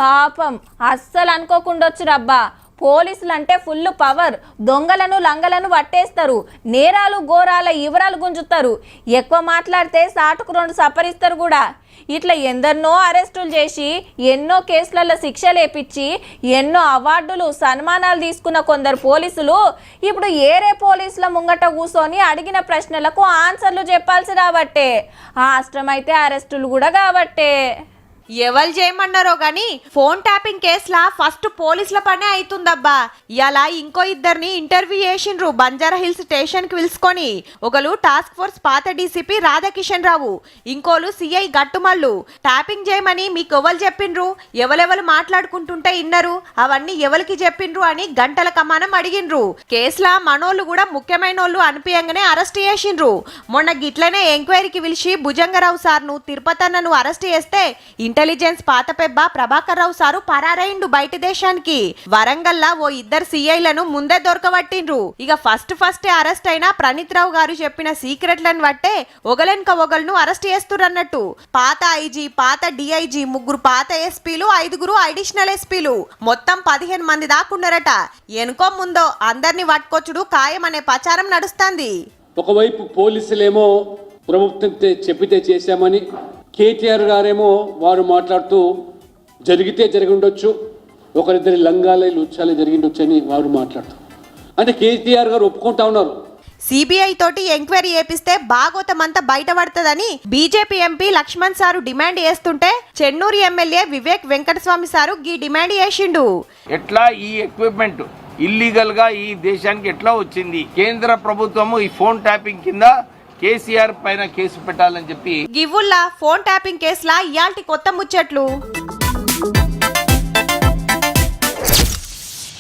పాపం అస్సలు అనుకోకుండొచ్చురబ్బా. పోలీసులు అంటే ఫుల్ పవర్. దొంగలను లంగలను పట్టేస్తారు, నేరాలు ఘోరాల వివరాలు గుంజుతారు, ఎక్కువ మాట్లాడితే సాటుకు 2 సపరిస్తారు కూడా. ఇట్లా ఎందరినో అరెస్టులు చేసి ఎన్నో కేసులలో శిక్షలేపించి ఎన్నో అవార్డులు సన్మానాలు తీసుకున్న కొందరు పోలీసులు ఇప్పుడు ఏరే పోలీసుల ముంగట కూర్చొని అడిగిన ప్రశ్నలకు ఆన్సర్లు చెప్పాల్సి రాబట్టే, అవసరమైతే అరెస్టులు కూడా కాబట్టే. ఎవరు చేయమన్నారో గాని ఫోన్ ట్యాపింగ్ కేసులా ఫస్ట్ పోలీసుల పనే అవుతుందబ్బా. ఇలా ఇంకో ఇద్దరిని ఇంటర్వ్యూ చేసిండ్రు బంజారా హిల్స్ స్టేషన్ కి పిలుచుకొని. ఒకరు టాస్క్ ఫోర్స్ పాత డీసీపీ రాధాకిషన్ రావు, ఇంకోలు సిఐ గట్టుమల్లు. ట్యాపింగ్ చేయమని మీకు ఎవరు చెప్పిండ్రు, ఎవరెవరు మాట్లాడుకుంటుంటే ఇన్నరు, అవన్నీ ఎవరికి చెప్పిండ్రు అని గంటల కమానం అడిగిండ్రు. కేసులా మనోళ్ళు కూడా ముఖ్యమైనోళ్ళు అనిపించగానే అరెస్ట్ చేసిండ్రు. మొన్న గిట్లనే ఎంక్వైరీకి పిలిచి భుజంగరావు సార్ను తిరుపతన్నను అరెస్ట్ చేస్తే ఇంటెలిజెన్స్ పాతపెబ్బ ప్రభాకర్ రావు సారు పరారైండు బయట దేశానికి. వరంగల్లా ఓ ఇద్దరు సిఐలను ముందే దొరకబట్టిండ్రు. ఇక ఫస్ట్ అరెస్ట్ అయిన ప్రణీత్ రావు గారు చెప్పిన సీక్రెట్లను బట్టే ఒకలెనక ఒకలను అరెస్ట్ చేస్తురన్నట్టు. పాత ఐజీ, పాత డిఐజీ, 3 పాత ఎస్పీలు, 5 అడిషనల్ ఎస్పీలు, మొత్తం 15 మంది దాకున్నారట. ఎనుకో ముందో అందరిని పట్టుకొచ్చుడు ఖాయమనే ప్రచారం నడుస్తుంది. ఒకవైపు పోలీసులేమో ప్రభుత్వం చెప్పితే చేశామని, కేటీఆర్ గారేమో వారు మాట్లాడుతూ జరిగితే జరిగి ఉండొచ్చు, ఒకరిద్దరి లంగాలే లుచ్చాలే జరిగిండొచ్చు అని వారు మాట్లాడుతారు. అంటే కేటీఆర్ గారు ఒప్పుకుంటా ఉన్నారు. సిబిఐ తోటి ఎంక్వైరీ చేపిస్తే భాగోతమంతా బయటపడుతుందని BJP MP Lakshman sir demand చేస్తుంటే చెన్నూరు ఎమ్మెల్యే వివేక్ వెంకటస్వామి సారు గీ డిమాండ్ చేసిండు. ఎట్లా ఈ ఎక్విప్మెంట్ ఇల్లీగల్ గా ఈ దేశానికి ఎట్లా వచ్చింది? కేంద్ర ప్రభుత్వము ఈ ఫోన్ ట్యాపింగ్ కింద కేసీఆర్ పైన కేసు పెట్టాలని చెప్పి గివ్వుల్లా ఫోన్ ట్యాపింగ్ కేసులా ఇయాల్టి కొత్త ముచ్చట్లు.